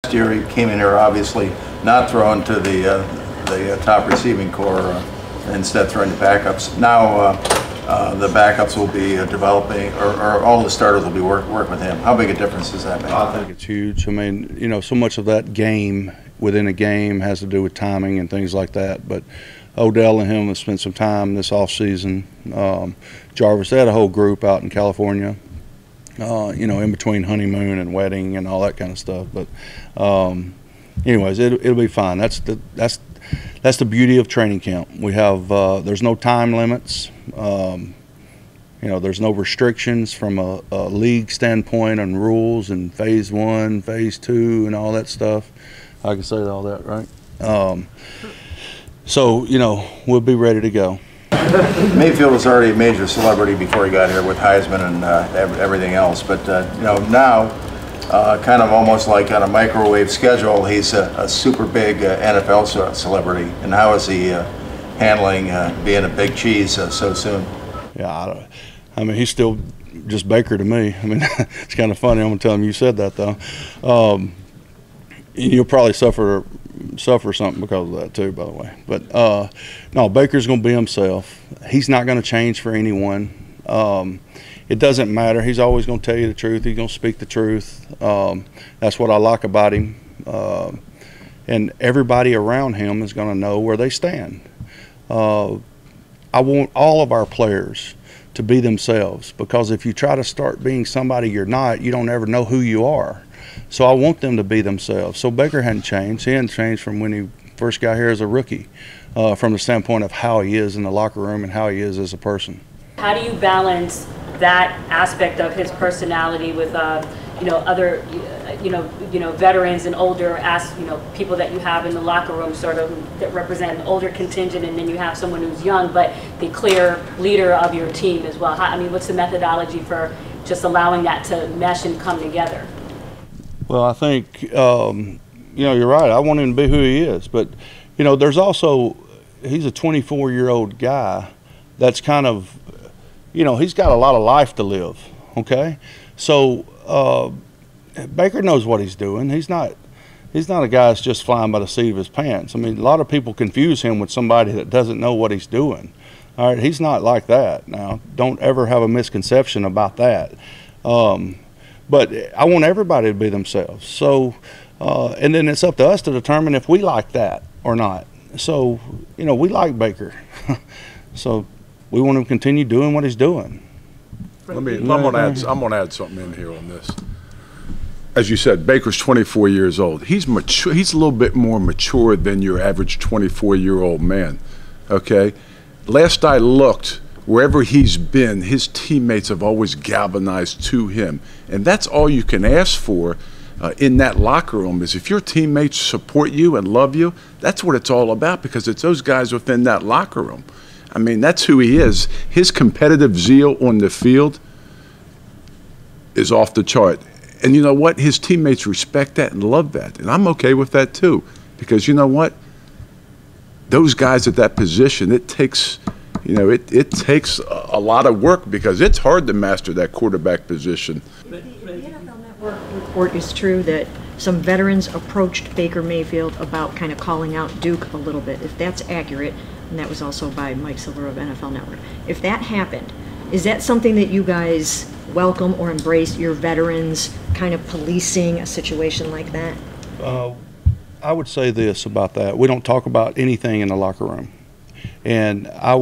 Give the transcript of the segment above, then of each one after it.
Last year he came in here obviously not throwing to the top receiving core, instead throwing to backups. Now the backups will be developing, or all the starters will be working with him. How big a difference does that make? I think it's huge. I mean, you know, so much of that game within a game has to do with timing and things like that. But Odell and him have spent some time this offseason. Jarvis, they had a whole group out in California, you know, in between honeymoon and wedding and all that kind of stuff. But anyways, it'll be fine. That's the beauty of training camp. We have there's no time limits. You know, there's no restrictions from a league standpoint on rules and phase 1, phase 2, and all that stuff. I can say all that, right? So, you know, we'll be ready to go. Mayfield was already a major celebrity before he got here with Heisman and everything else, but you know, now kind of almost like on a microwave schedule, he's a super big NFL celebrity. And how is he handling being a big cheese so soon? Yeah, I mean, he's still just Baker to me. I mean, it's kind of funny. I'm going to tell him you said that, though. You'll probably suffer something because of that, too, by the way. But, no, Baker's going to be himself. He's not going to change for anyone. It doesn't matter. He's always going to tell you the truth. He's going to speak the truth. That's what I like about him. And everybody around him is going to know where they stand. I want all of our players to be themselves, because if you try to start being somebody you're not, you don't ever know who you are. So I want them to be themselves. So Baker hadn't changed. He hadn't changed from when he first got here as a rookie, from the standpoint of how he is in the locker room and how he is as a person. How do you balance that aspect of his personality with you know, other you know veterans and older people that you have in the locker room, sort of that represent an older contingent, and then you have someone who's young but the clear leader of your team as well? I mean, what's the methodology for just allowing that to mesh and come together? Well, I think you know, you're right. I want him to be who he is, but you know, there's also, he's a 24-year-old guy that's kind of, you know, he's got a lot of life to live. Okay, so Baker knows what he's doing. He's not a guy that's just flying by the seat of his pants. I mean, a lot of people confuse him with somebody that doesn't know what he's doing. All right, he's not like that. Now, don't ever have a misconception about that. But I want everybody to be themselves. So, and then it's up to us to determine if we like that or not. So, you know, we like Baker. So we want him to continue doing what he's doing. I'm going to add something in here on this. As you said, Baker's 24 years old. He's mature. He's a little bit more mature than your average 24-year-old man. Okay? Last I looked, wherever he's been, his teammates have always galvanized to him. And that's all you can ask for in that locker room, is if your teammates support you and love you, that's what it's all about, because it's those guys within that locker room. I mean, that's who he is. His competitive zeal on the field is off the chart. And you know what? His teammates respect that and love that. And I'm okay with that too. Because you know what? Those guys at that position, it takes, you know, it takes a lot of work, because it's hard to master that quarterback position. The NFL Network report is true that some veterans approached Baker Mayfield about kind of calling out Duke a little bit. If that's accurate, and that was also by Mike Silver of NFL Network. If that happened, is that something that you guys welcome or embrace, your veterans kind of policing a situation like that? I would say this about that. We don't talk about anything in the locker room. And I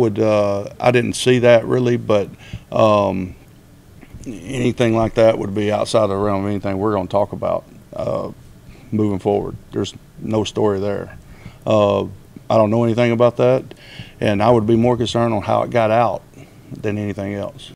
didn't see that really, but anything like that would be outside the realm of anything we're going to talk about moving forward. There's no story there. I don't know anything about that, and I would be more concerned on how it got out than anything else.